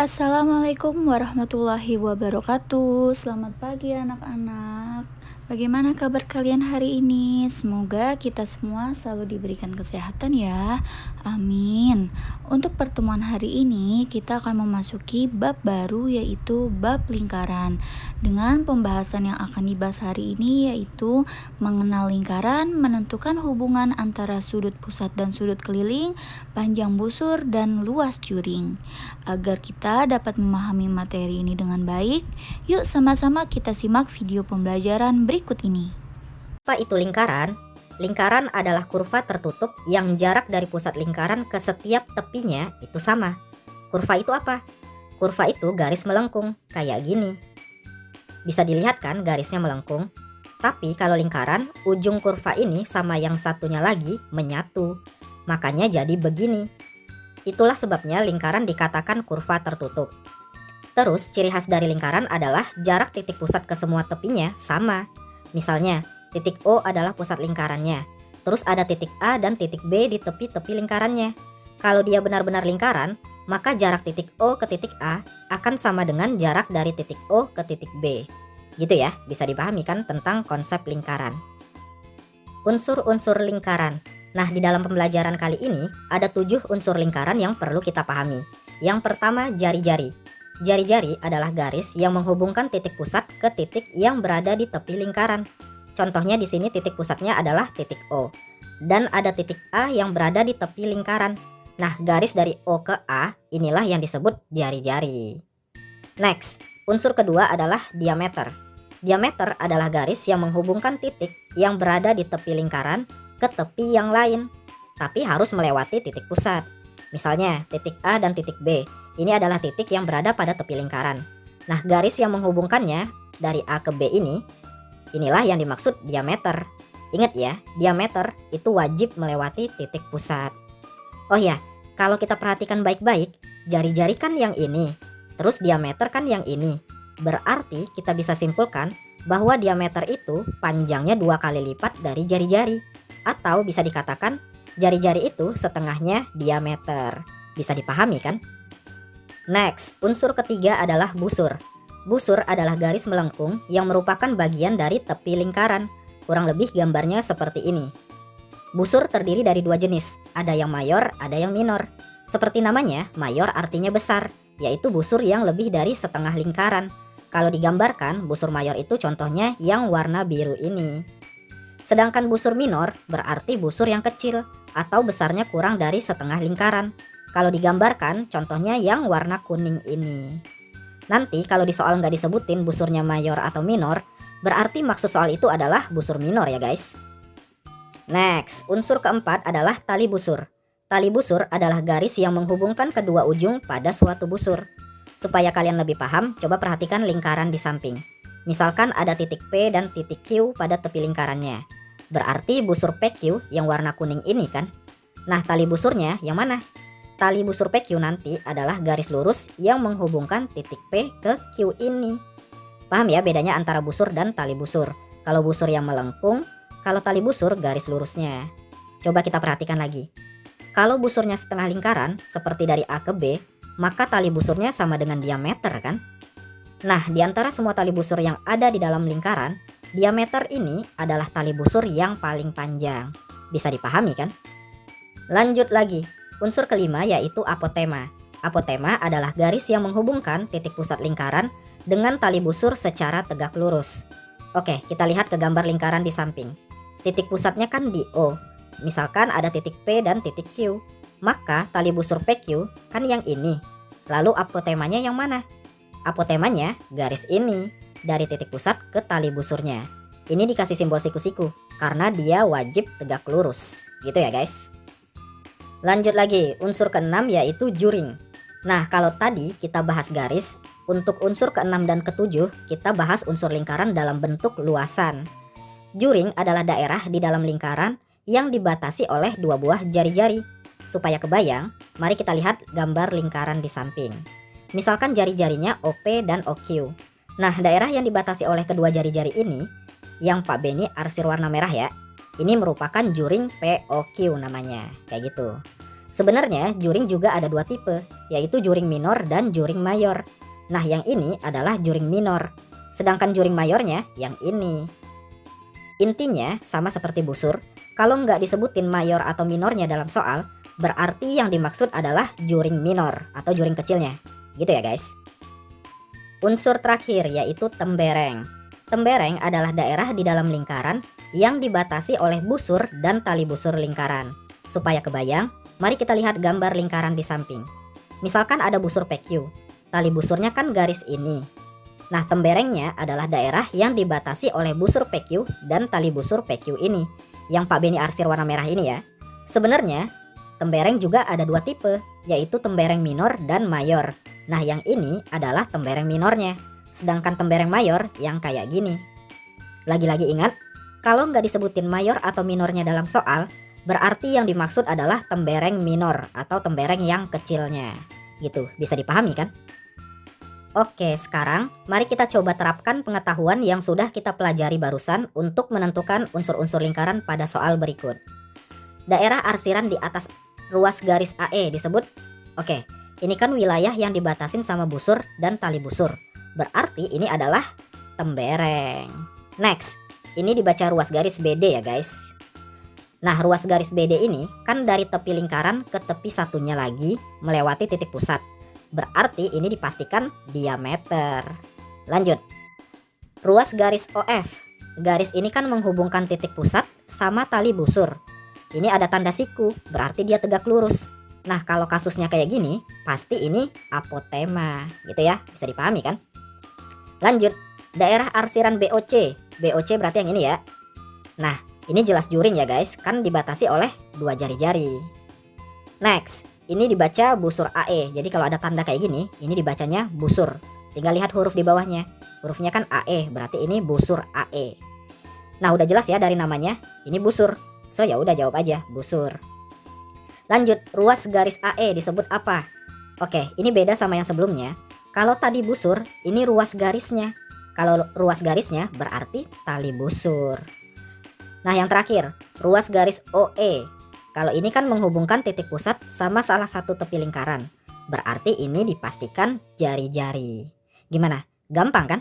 Assalamualaikum warahmatullahi wabarakatuh. Selamat pagi anak-anak. Bagaimana kabar kalian hari ini? Semoga kita semua selalu diberikan kesehatan ya. Amin. Untuk pertemuan hari ini kita akan memasuki bab baru, yaitu bab lingkaran. Dengan pembahasan yang akan dibahas hari ini yaitu mengenal lingkaran, menentukan hubungan antara sudut pusat dan sudut keliling, panjang busur dan luas juring. Agar kita dapat memahami materi ini dengan baik, yuk sama-sama kita simak video pembelajaran berikut ini. Apa itu lingkaran? Lingkaran adalah kurva tertutup yang jarak dari pusat lingkaran ke setiap tepinya itu sama. Kurva itu apa? Kurva itu garis melengkung, kayak gini. Bisa dilihat kan garisnya melengkung? Tapi kalau lingkaran, ujung kurva ini sama yang satunya lagi menyatu. Makanya jadi begini. Itulah sebabnya lingkaran dikatakan kurva tertutup. Terus ciri khas dari lingkaran adalah jarak titik pusat ke semua tepinya sama. Misalnya, titik O adalah pusat lingkarannya. Terus ada titik A dan titik B di tepi-tepi lingkarannya. Kalau dia benar-benar lingkaran, maka jarak titik O ke titik A akan sama dengan jarak dari titik O ke titik B. Gitu ya, bisa dipahami kan tentang konsep lingkaran. Unsur-unsur lingkaran. Nah, di dalam pembelajaran kali ini ada 7 unsur lingkaran yang perlu kita pahami. Yang pertama, jari-jari. Jari-jari adalah garis yang menghubungkan titik pusat ke titik yang berada di tepi lingkaran. Contohnya di sini titik pusatnya adalah titik O. Dan ada titik A yang berada di tepi lingkaran. Nah, garis dari O ke A inilah yang disebut jari-jari. Next, unsur kedua adalah diameter. Diameter adalah garis yang menghubungkan titik yang berada di tepi lingkaran ke tepi yang lain, tapi harus melewati titik pusat. Misalnya, titik A dan titik B. Ini adalah titik yang berada pada tepi lingkaran. Nah, garis yang menghubungkannya dari A ke B inilah yang dimaksud diameter. Ingat ya, diameter itu wajib melewati titik pusat. Oh ya, kalau kita perhatikan baik-baik, jari-jari kan yang ini, terus diameter kan yang ini. Berarti kita bisa simpulkan bahwa diameter itu panjangnya 2 kali lipat dari jari-jari. Atau bisa dikatakan jari-jari itu setengahnya diameter. Bisa dipahami kan? Next, unsur ketiga adalah busur. Busur adalah garis melengkung yang merupakan bagian dari tepi lingkaran. Kurang lebih gambarnya seperti ini. Busur terdiri dari 2 jenis, ada yang mayor, ada yang minor. Seperti namanya, mayor artinya besar, yaitu busur yang lebih dari setengah lingkaran. Kalau digambarkan, busur mayor itu contohnya yang warna biru ini. Sedangkan busur minor berarti busur yang kecil atau besarnya kurang dari setengah lingkaran. Kalau digambarkan, contohnya yang warna kuning ini. Nanti kalau di soal nggak disebutin busurnya mayor atau minor, berarti maksud soal itu adalah busur minor ya guys. Next, unsur keempat adalah tali busur. Tali busur adalah garis yang menghubungkan kedua ujung pada suatu busur. Supaya kalian lebih paham, coba perhatikan lingkaran di samping. Misalkan ada titik P dan titik Q pada tepi lingkarannya. Berarti busur PQ yang warna kuning ini kan? Nah, tali busurnya yang mana? Tali busur PQ nanti adalah garis lurus yang menghubungkan titik P ke Q ini. Paham ya bedanya antara busur dan tali busur? Kalau busur yang melengkung, kalau tali busur garis lurusnya. Coba kita perhatikan lagi. Kalau busurnya setengah lingkaran, seperti dari A ke B, maka tali busurnya sama dengan diameter kan? Nah, di antara semua tali busur yang ada di dalam lingkaran, diameter ini adalah tali busur yang paling panjang. Bisa dipahami kan? Lanjut lagi. Unsur kelima yaitu apotema. Apotema adalah garis yang menghubungkan titik pusat lingkaran dengan tali busur secara tegak lurus. Oke, kita lihat ke gambar lingkaran di samping. Titik pusatnya kan di O. Misalkan ada titik P dan titik Q. Maka tali busur PQ kan yang ini. Lalu apotemanya yang mana? Apotemanya garis ini, dari titik pusat ke tali busurnya. Ini dikasih simbol siku-siku karena dia wajib tegak lurus. Gitu ya guys. Lanjut lagi, unsur keenam yaitu juring. Nah, kalau tadi kita bahas garis, untuk unsur keenam dan ketujuh kita bahas unsur lingkaran dalam bentuk luasan. Juring adalah daerah di dalam lingkaran yang dibatasi oleh 2 buah jari-jari. Supaya kebayang, mari kita lihat gambar lingkaran di samping. Misalkan jari-jarinya OP dan OQ. Nah, daerah yang dibatasi oleh kedua jari-jari ini, yang Pak Beni arsir warna merah ya, ini merupakan juring POQ namanya, kayak gitu. Sebenarnya juring juga ada 2 tipe, yaitu juring minor dan juring mayor. Nah, yang ini adalah juring minor, sedangkan juring mayornya yang ini. Intinya sama seperti busur, kalau nggak disebutin mayor atau minornya dalam soal, berarti yang dimaksud adalah juring minor atau juring kecilnya. Gitu ya guys. Unsur terakhir yaitu tembereng. Tembereng adalah daerah di dalam lingkaran yang dibatasi oleh busur dan tali busur lingkaran. Supaya kebayang, mari kita lihat gambar lingkaran di samping. Misalkan ada busur PQ, tali busurnya kan garis ini. Nah, temberengnya adalah daerah yang dibatasi oleh busur PQ dan tali busur PQ ini, yang Pak Beni arsir warna merah ini ya. Sebenarnya, tembereng juga ada dua tipe, yaitu tembereng minor dan mayor. Nah, yang ini adalah tembereng minornya, sedangkan tembereng mayor yang kayak gini. Lagi-lagi ingat, kalau nggak disebutin mayor atau minornya dalam soal, berarti yang dimaksud adalah tembereng minor atau tembereng yang kecilnya. Gitu, bisa dipahami kan? Oke, sekarang mari kita coba terapkan pengetahuan yang sudah kita pelajari barusan untuk menentukan unsur-unsur lingkaran pada soal berikut. Daerah arsiran di atas ruas garis AE disebut, oke, ini kan wilayah yang dibatasin sama busur dan tali busur. Berarti ini adalah tembereng. Next, ini dibaca ruas garis BD ya guys. Nah, ruas garis BD ini kan dari tepi lingkaran ke tepi satunya lagi melewati titik pusat. Berarti ini dipastikan diameter. Lanjut. Ruas garis OF. Garis ini kan menghubungkan titik pusat sama tali busur. Ini ada tanda siku, berarti dia tegak lurus. Nah, kalau kasusnya kayak gini, pasti ini apotema. Gitu ya, bisa dipahami kan? Lanjut. Daerah arsiran BOC. BOC berarti yang ini ya. Nah, ini jelas juring ya guys, kan dibatasi oleh dua jari-jari. Next. Ini dibaca busur AE. Jadi kalau ada tanda kayak gini, ini dibacanya busur. Tinggal lihat huruf di bawahnya. Hurufnya kan AE, berarti ini busur AE. Nah, udah jelas ya dari namanya, ini busur. So ya udah jawab aja, busur. Lanjut, ruas garis AE disebut apa? Oke, ini beda sama yang sebelumnya. Kalau tadi busur, ini ruas garisnya. Kalau ruas garisnya berarti tali busur. Nah, yang terakhir, ruas garis OE. Kalau ini kan menghubungkan titik pusat sama salah satu tepi lingkaran. Berarti ini dipastikan jari-jari. Gimana? Gampang kan?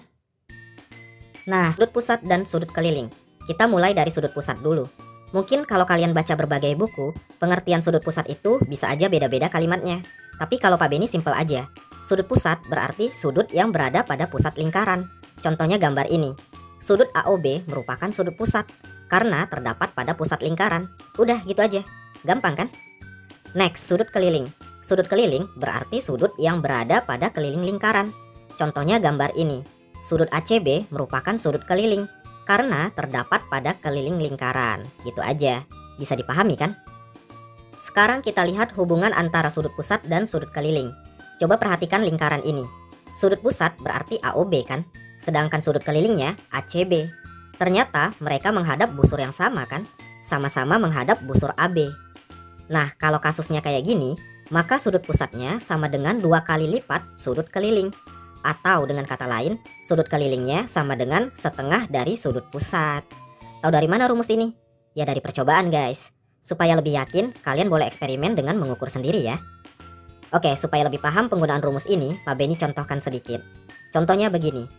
Nah, sudut pusat dan sudut keliling. Kita mulai dari sudut pusat dulu. Mungkin kalau kalian baca berbagai buku, pengertian sudut pusat itu bisa aja beda-beda kalimatnya. Tapi kalau Pak Beni simpel aja. Sudut pusat berarti sudut yang berada pada pusat lingkaran. Contohnya gambar ini. Sudut AOB merupakan sudut pusat karena terdapat pada pusat lingkaran. Udah gitu aja. Gampang kan? Next, sudut keliling. Sudut keliling berarti sudut yang berada pada keliling lingkaran. Contohnya gambar ini. Sudut ACB merupakan sudut keliling karena terdapat pada keliling lingkaran. Gitu aja. Bisa dipahami kan? Sekarang kita lihat hubungan antara sudut pusat dan sudut keliling. Coba perhatikan lingkaran ini. Sudut pusat berarti AOB kan? Sedangkan sudut kelilingnya ACB. Ternyata mereka menghadap busur yang sama kan? Sama-sama menghadap busur AB. Nah, kalau kasusnya kayak gini, maka sudut pusatnya sama dengan 2 kali lipat sudut keliling. Atau dengan kata lain, sudut kelilingnya sama dengan setengah dari sudut pusat. Tahu dari mana rumus ini? Ya dari percobaan guys. Supaya lebih yakin, kalian boleh eksperimen dengan mengukur sendiri ya. Oke, supaya lebih paham penggunaan rumus ini, Pak Beni contohkan sedikit. Contohnya begini.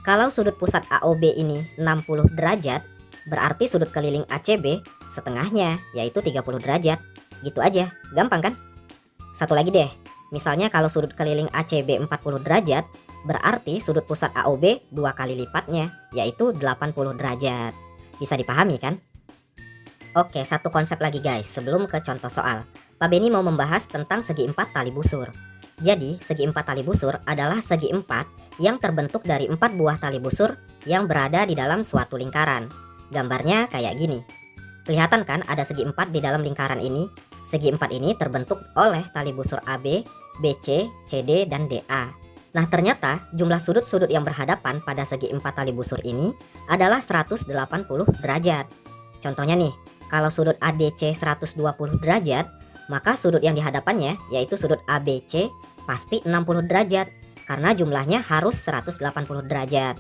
Kalau sudut pusat AOB ini 60 derajat, berarti sudut keliling ACB setengahnya, yaitu 30 derajat. Gitu aja, gampang kan? Satu lagi deh, misalnya kalau sudut keliling ACB 40 derajat, berarti sudut pusat AOB 2 kali lipatnya, yaitu 80 derajat. Bisa dipahami kan? Oke, satu konsep lagi guys, sebelum ke contoh soal. Pak Beni mau membahas tentang segi 4 tali busur. Jadi, segi 4 tali busur adalah segi 4 yang terbentuk dari 4 buah tali busur yang berada di dalam suatu lingkaran. Gambarnya kayak gini. Kelihatan kan ada segi 4 di dalam lingkaran ini? Segi 4 ini terbentuk oleh tali busur AB, BC, CD, dan DA. Nah, ternyata jumlah sudut-sudut yang berhadapan pada segi 4 tali busur ini adalah 180 derajat. Contohnya nih, kalau sudut ADC 120 derajat, maka sudut yang dihadapannya yaitu sudut ABC pasti 60 derajat karena jumlahnya harus 180 derajat.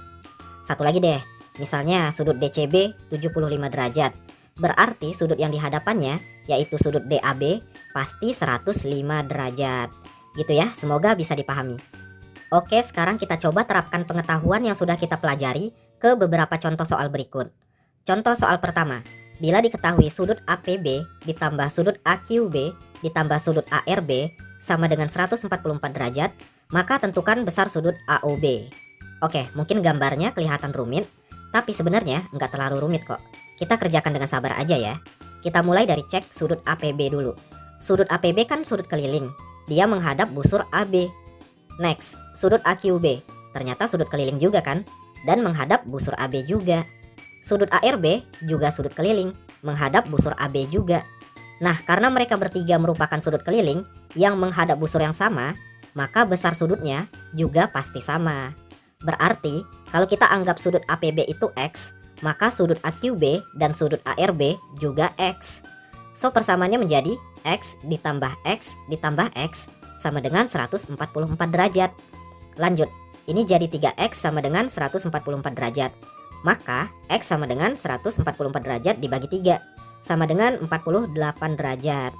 Satu lagi deh, misalnya sudut DCB 75 derajat. Berarti sudut yang dihadapannya yaitu sudut DAB pasti 105 derajat. Gitu ya, semoga bisa dipahami. Oke, sekarang kita coba terapkan pengetahuan yang sudah kita pelajari ke beberapa contoh soal berikut. Contoh soal pertama, bila diketahui sudut APB ditambah sudut AQB ditambah sudut ARB sama dengan 144 derajat, maka tentukan besar sudut AOB. Oke, mungkin gambarnya kelihatan rumit, tapi sebenarnya nggak terlalu rumit kok. Kita kerjakan dengan sabar aja ya. Kita mulai dari cek sudut APB dulu. Sudut APB kan sudut keliling, dia menghadap busur AB. Next, sudut AQB, ternyata sudut keliling juga kan, dan menghadap busur AB juga. Sudut ARB juga sudut keliling, menghadap busur AB juga. Nah, karena mereka bertiga merupakan sudut keliling yang menghadap busur yang sama, maka besar sudutnya juga pasti sama. Berarti, kalau kita anggap sudut APB itu X, maka sudut AQB dan sudut ARB juga X. So, persamaannya menjadi X ditambah X ditambah X sama dengan 144 derajat. Lanjut, ini jadi 3X sama dengan 144 derajat. Maka, X sama dengan 144 derajat dibagi 3, sama dengan 48 derajat.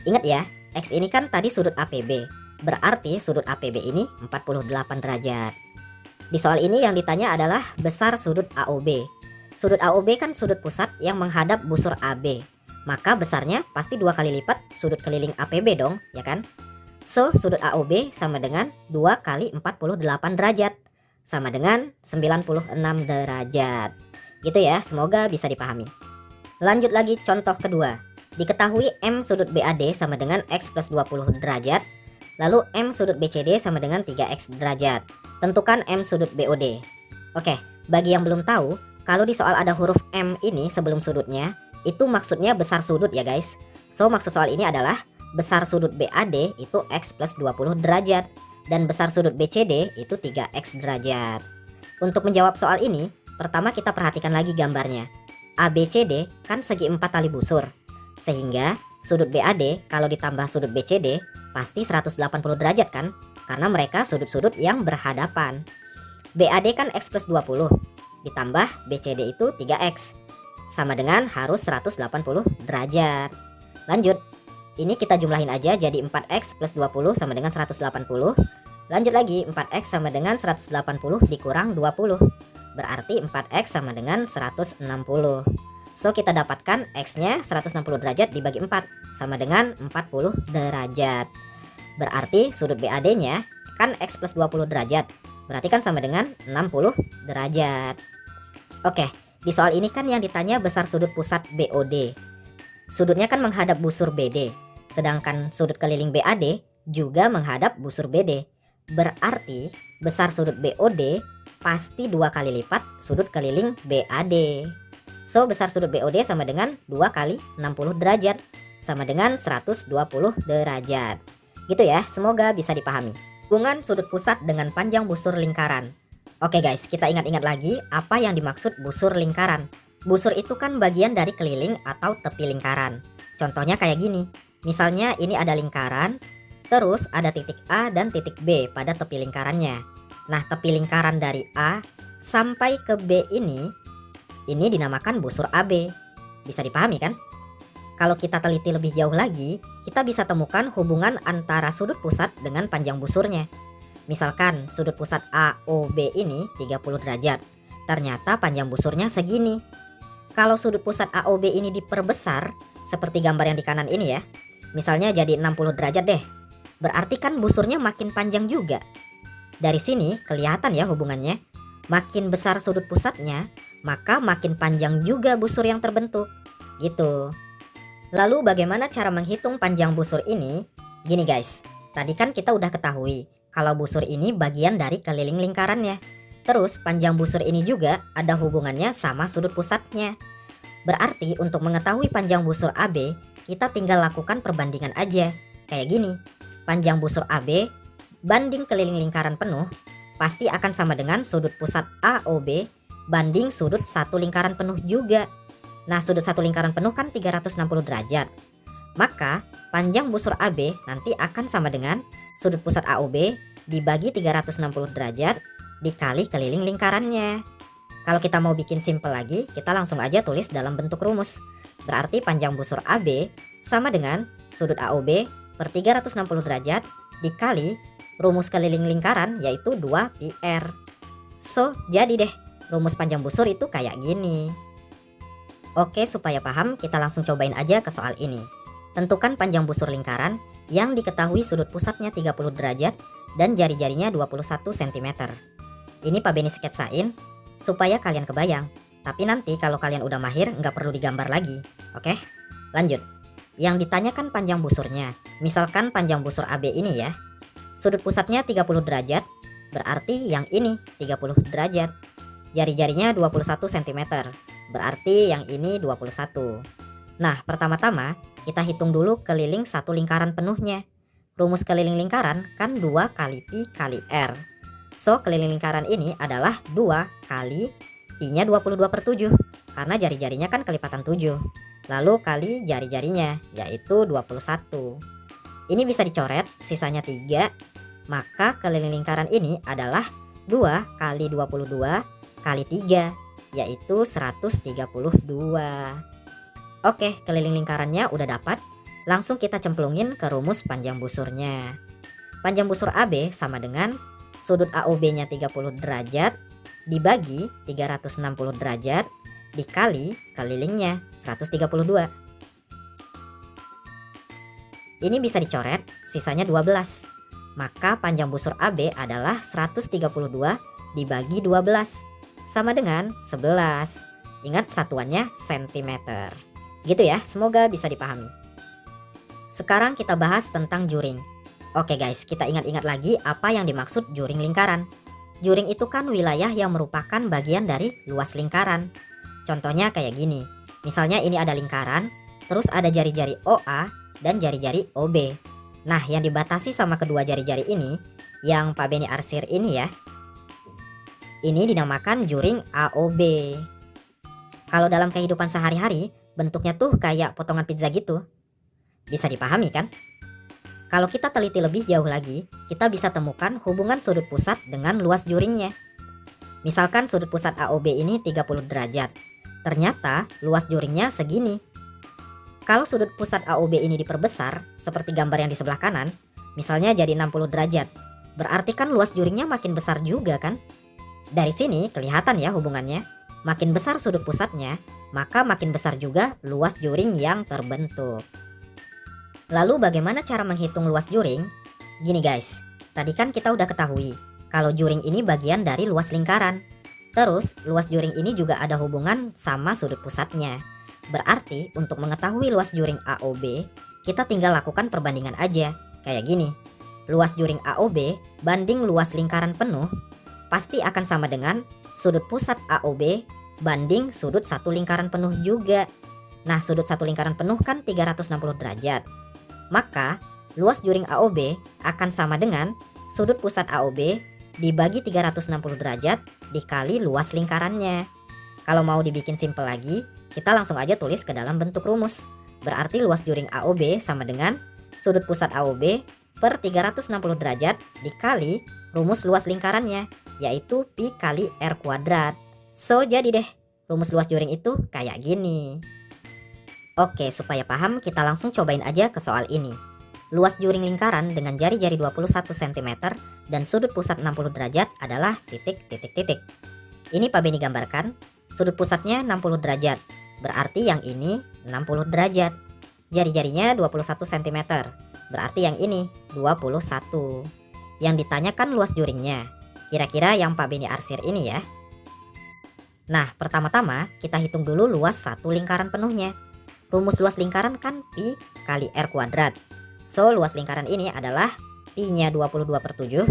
Ingat ya, X ini kan tadi sudut APB, berarti sudut APB ini 48 derajat. Di soal ini yang ditanya adalah besar sudut AOB. Sudut AOB kan sudut pusat yang menghadap busur AB. Maka besarnya pasti 2 kali lipat sudut keliling APB dong, ya kan? So, sudut AOB sama dengan 2 kali 48 derajat. Sama dengan 96 derajat. Gitu ya, semoga bisa dipahami. Lanjut lagi contoh kedua. Diketahui M sudut BAD sama dengan X plus 20 derajat. Lalu M sudut BCD sama dengan 3X derajat. Tentukan M sudut BOD. Oke, bagi yang belum tahu, kalau di soal ada huruf M ini sebelum sudutnya, itu maksudnya besar sudut ya guys. So, maksud soal ini adalah besar sudut BAD itu X plus 20 derajat. Dan besar sudut BCD itu 3X derajat. Untuk menjawab soal ini, pertama kita perhatikan lagi gambarnya. ABCD kan segi 4 tali busur. Sehingga sudut BAD kalau ditambah sudut BCD pasti 180 derajat kan? Karena mereka sudut-sudut yang berhadapan. BAD kan X plus 20, ditambah BCD itu 3X. Sama dengan harus 180 derajat. Lanjut, ini kita jumlahin aja jadi 4X plus 20 sama dengan 180. Lanjut lagi, 4X sama dengan 180 dikurang 20. Berarti 4X sama dengan 160. So, kita dapatkan X-nya 160 derajat dibagi 4, sama dengan 40 derajat. Berarti sudut BAD-nya kan X plus 20 derajat. Berarti kan sama dengan 60 derajat. Oke, di soal ini kan yang ditanya besar sudut pusat BOD. Sudutnya kan menghadap busur BD. Sedangkan sudut keliling BAD juga menghadap busur BD. Berarti besar sudut BOD pasti 2 kali lipat sudut keliling BAD. So, besar sudut BOD sama dengan 2 kali 60 derajat. Sama dengan 120 derajat. Gitu ya, semoga bisa dipahami. Hubungan sudut pusat dengan panjang busur lingkaran. Oke guys, kita ingat-ingat lagi apa yang dimaksud busur lingkaran. Busur itu kan bagian dari keliling atau tepi lingkaran. Contohnya kayak gini. Misalnya ini ada lingkaran, terus ada titik A dan titik B pada tepi lingkarannya. Nah, tepi lingkaran dari A sampai ke B ini dinamakan busur AB. Bisa dipahami kan? Kalau kita teliti lebih jauh lagi, kita bisa temukan hubungan antara sudut pusat dengan panjang busurnya. Misalkan sudut pusat AOB ini 30 derajat. Ternyata panjang busurnya segini. Kalau sudut pusat AOB ini diperbesar, seperti gambar yang di kanan ini ya. Misalnya jadi 60 derajat deh. Berarti kan busurnya makin panjang juga. Dari sini kelihatan ya hubungannya. Makin besar sudut pusatnya, maka makin panjang juga busur yang terbentuk. Gitu. Lalu bagaimana cara menghitung panjang busur ini? Gini guys, tadi kan kita udah ketahui kalau busur ini bagian dari keliling lingkarannya. Terus panjang busur ini juga ada hubungannya sama sudut pusatnya. Berarti untuk mengetahui panjang busur AB, kita tinggal lakukan perbandingan aja. Kayak gini, panjang busur AB banding keliling lingkaran penuh pasti akan sama dengan sudut pusat AOB banding sudut satu lingkaran penuh juga. Nah, sudut satu lingkaran penuh kan 360 derajat. Maka, panjang busur AB nanti akan sama dengan sudut pusat AOB dibagi 360 derajat dikali keliling lingkarannya. Kalau kita mau bikin simple lagi, kita langsung aja tulis dalam bentuk rumus. Berarti panjang busur AB sama dengan sudut AOB per 360 derajat dikali rumus keliling lingkaran yaitu 2πr. So, jadi deh, rumus panjang busur itu kayak gini. Oke, supaya paham, kita langsung cobain aja ke soal ini. Tentukan panjang busur lingkaran yang diketahui sudut pusatnya 30 derajat dan jari-jarinya 21 cm. Ini Pak Beni sketsain supaya kalian kebayang. Tapi nanti kalau kalian udah mahir nggak perlu digambar lagi. Oke, lanjut. Yang ditanyakan panjang busurnya. Misalkan panjang busur AB ini ya. Sudut pusatnya 30 derajat, berarti yang ini 30 derajat. Jari-jarinya 21 cm, berarti yang ini 21. Nah, pertama-tama kita hitung dulu keliling satu lingkaran penuhnya. Rumus keliling lingkaran kan 2 kali pi kali r. So, keliling lingkaran ini adalah 2 kali pi-nya 22/7, karena jari-jarinya kan kelipatan 7. Lalu kali jari-jarinya, yaitu 21. Ini bisa dicoret, sisanya 3. Maka keliling lingkaran ini adalah 2 kali 22 kali 3, yaitu 132. Oke, keliling lingkarannya udah dapat. Langsung kita cemplungin ke rumus panjang busurnya. Panjang busur AB sama dengan sudut AOB-nya 30 derajat dibagi 360 derajat dikali kelilingnya 132. Ini bisa dicoret, sisanya 12. Maka panjang busur AB adalah 132 dibagi 12 sama dengan 11. Ingat satuannya cm. Gitu ya, semoga bisa dipahami. Sekarang kita bahas tentang juring. Oke guys, kita ingat-ingat lagi apa yang dimaksud juring lingkaran. Juring itu kan wilayah yang merupakan bagian dari luas lingkaran. Contohnya kayak gini. Misalnya ini ada lingkaran, terus ada jari-jari OA dan jari-jari OB. Nah, yang dibatasi sama kedua jari-jari ini, yang Pak Beni arsir ini ya, ini dinamakan juring AOB. Kalau dalam kehidupan sehari-hari, bentuknya tuh kayak potongan pizza gitu. Bisa dipahami kan? Kalau kita teliti lebih jauh lagi, kita bisa temukan hubungan sudut pusat dengan luas juringnya. Misalkan sudut pusat AOB ini 30 derajat. Ternyata luas juringnya segini. Kalau sudut pusat AOB ini diperbesar, seperti gambar yang di sebelah kanan, misalnya jadi 60 derajat, berarti kan luas juringnya makin besar juga kan? Dari sini kelihatan ya hubungannya. Makin besar sudut pusatnya, maka makin besar juga luas juring yang terbentuk. Lalu bagaimana cara menghitung luas juring? Gini guys, tadi kan kita udah ketahui kalau juring ini bagian dari luas lingkaran. Terus luas juring ini juga ada hubungan sama sudut pusatnya. Berarti untuk mengetahui luas juring AOB, kita tinggal lakukan perbandingan aja. Kayak gini, luas juring AOB banding luas lingkaran penuh pasti akan sama dengan sudut pusat AOB banding sudut satu lingkaran penuh juga. Nah, sudut satu lingkaran penuh kan 360 derajat. Maka luas juring AOB akan sama dengan sudut pusat AOB dibagi 360 derajat dikali luas lingkarannya. Kalau mau dibikin simpel lagi, kita langsung aja tulis ke dalam bentuk rumus. Berarti luas juring AOB sama dengan sudut pusat AOB per 360 derajat dikali rumus luas lingkarannya, yaitu pi kali r kuadrat. So, jadi deh, rumus luas juring itu kayak gini. Oke, supaya paham kita langsung cobain aja ke soal ini. Luas juring lingkaran dengan jari-jari 21 cm dan sudut pusat 60 derajat adalah titik. Ini Pak Beni gambarkan, sudut pusatnya 60 derajat, berarti yang ini 60 derajat. Jari-jarinya 21 cm, berarti yang ini 21. Yang ditanyakan luas juringnya, kira-kira yang Pak Beni arsir ini ya. Nah, pertama-tama kita hitung dulu luas satu lingkaran penuhnya. Rumus luas lingkaran kan pi kali r kuadrat. So, luas lingkaran ini adalah pi-nya 22/7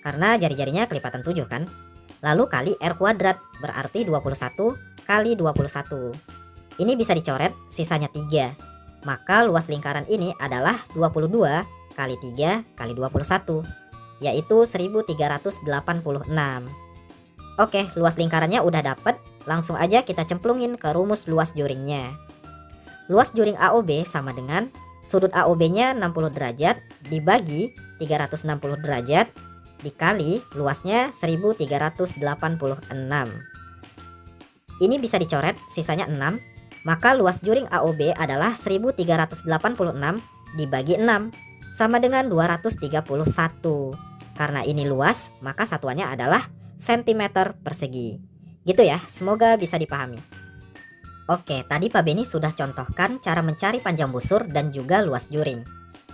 karena jari-jarinya kelipatan 7 kan. Lalu kali r kuadrat, berarti 21 kali 21. Ini bisa dicoret, sisanya 3. Maka luas lingkaran ini adalah 22 kali 3 kali 21, yaitu 1386. Oke, luas lingkarannya udah dapet, langsung aja kita cemplungin ke rumus luas juringnya. Luas juring AOB sama dengan sudut AOB-nya 60 derajat dibagi 360 derajat dikali luasnya 1386. Ini bisa dicoret, sisanya 6. Maka luas juring AOB adalah 1386 dibagi 6, sama dengan 231. Karena ini luas, maka satuannya adalah sentimeter persegi. Gitu ya, semoga bisa dipahami. Oke, tadi Pak Beni sudah contohkan cara mencari panjang busur dan juga luas juring.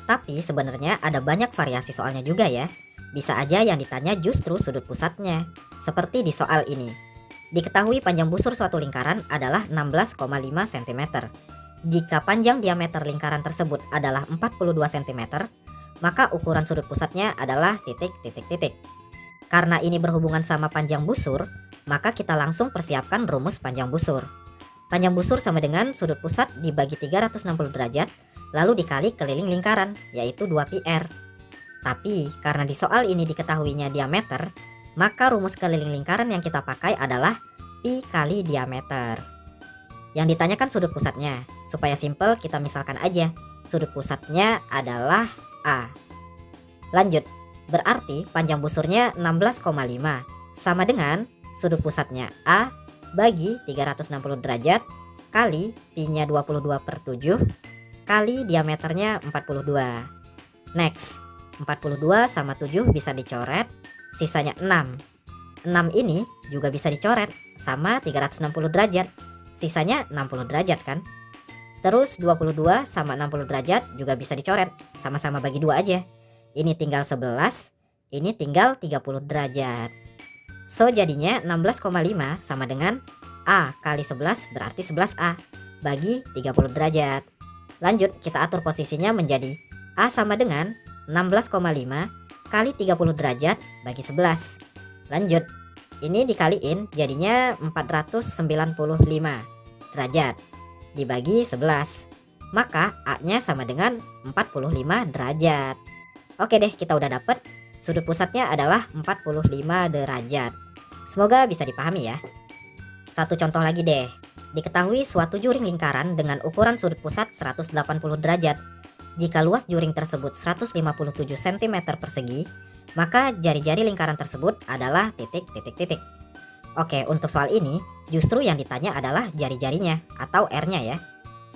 Tapi sebenarnya ada banyak variasi soalnya juga ya. Bisa aja yang ditanya justru sudut pusatnya. Seperti di soal ini. Diketahui panjang busur suatu lingkaran adalah 16,5 cm. Jika panjang diameter lingkaran tersebut adalah 42 cm, maka ukuran sudut pusatnya adalah titik, titik, titik. Karena ini berhubungan sama panjang busur, maka kita langsung persiapkan rumus panjang busur. Panjang busur sama dengan sudut pusat dibagi 360 derajat, lalu dikali keliling lingkaran, yaitu 2πr. Tapi karena di soal ini diketahuinya diameter, maka rumus keliling lingkaran yang kita pakai adalah pi kali diameter. Yang ditanyakan sudut pusatnya. Supaya simpel kita misalkan aja, sudut pusatnya adalah A. Lanjut, berarti panjang busurnya 16,5 sama dengan sudut pusatnya A bagi 360 derajat kali pi-nya 22/7 kali diameternya 42. Next, 42 sama 7 bisa dicoret, sisanya 6. 6 ini juga bisa dicoret sama 360 derajat, sisanya 60 derajat kan? Terus 22 sama 60 derajat juga bisa dicoret, sama-sama bagi 2 aja. Ini tinggal 11, ini tinggal 30 derajat. So jadinya 16,5 sama dengan A kali 11 berarti 11A bagi 30 derajat. Lanjut kita atur posisinya menjadi A sama dengan 16,5 kali 30 derajat bagi 11. Lanjut, ini dikaliin jadinya 495 derajat dibagi 11. Maka A-nya sama dengan 45 derajat. Oke deh, kita udah dapet sudut pusatnya adalah 45 derajat. Semoga bisa dipahami ya. Satu contoh lagi deh. Diketahui suatu juring lingkaran dengan ukuran sudut pusat 180 derajat. Jika luas juring tersebut 157 cm persegi, maka jari-jari lingkaran tersebut adalah titik, titik, titik. Oke, untuk soal ini, justru yang ditanya adalah jari-jarinya atau R-nya ya.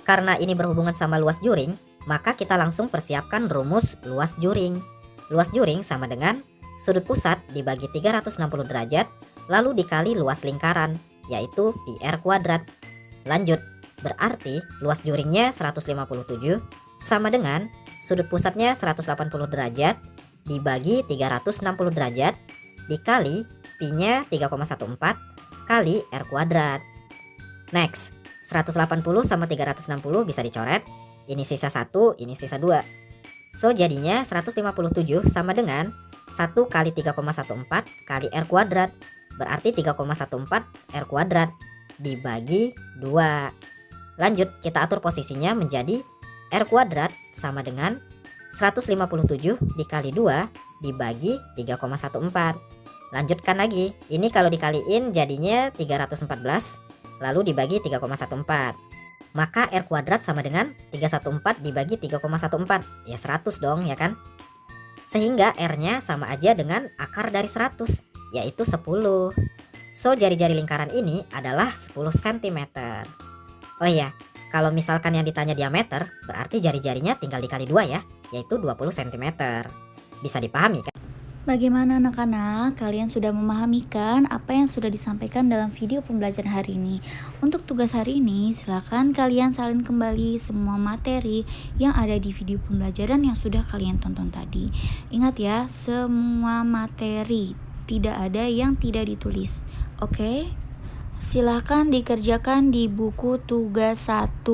Karena ini berhubungan sama luas juring, maka kita langsung persiapkan rumus luas juring. Luas juring sama dengan sudut pusat dibagi 360 derajat, lalu dikali luas lingkaran, yaitu πr kuadrat. Lanjut, berarti luas juringnya 157 sama dengan sudut pusatnya 180 derajat dibagi 360 derajat dikali pi-nya 3,14 kali r kuadrat. Next, 180 sama 360 bisa dicoret. Ini sisa 1, ini sisa 2. So jadinya 157 sama dengan 1 kali 3,14 kali r kuadrat. Berarti 3,14 r kuadrat dibagi 2. Lanjut, kita atur posisinya menjadi R kuadrat sama dengan 157 dikali 2 dibagi 3,14. Lanjutkan lagi, ini kalau dikaliin jadinya 314 lalu dibagi 3,14. Maka R kuadrat sama dengan 314 dibagi 3,14. Ya 100 dong ya kan? Sehingga R-nya sama aja dengan akar dari 100, yaitu 10. So jari-jari lingkaran ini adalah 10 cm. Oh iya, kalau misalkan yang ditanya diameter, berarti jari-jarinya tinggal dikali 2 ya, yaitu 20 cm. Bisa dipahami kan? Bagaimana anak-anak? Kalian sudah memahami kan apa yang sudah disampaikan dalam video pembelajaran hari ini? Untuk tugas hari ini, silakan kalian salin kembali semua materi yang ada di video pembelajaran yang sudah kalian tonton tadi. Ingat ya, semua materi, tidak ada yang tidak ditulis. Oke? Silahkan dikerjakan di buku tugas 1.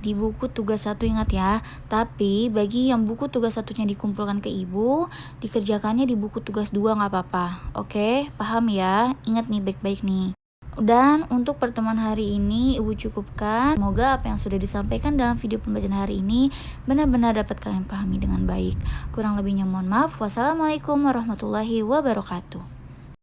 Di buku tugas 1 ingat ya. Tapi bagi yang buku tugas 1-nya dikumpulkan ke ibu, dikerjakannya di buku tugas 2 gak apa-apa. Oke, paham ya? Ingat nih baik-baik nih. Dan untuk pertemuan hari ini ibu cukupkan. Semoga apa yang sudah disampaikan dalam video pembelajaran hari ini benar-benar dapat kalian pahami dengan baik. Kurang lebihnya mohon maaf. Wassalamualaikum warahmatullahi wabarakatuh.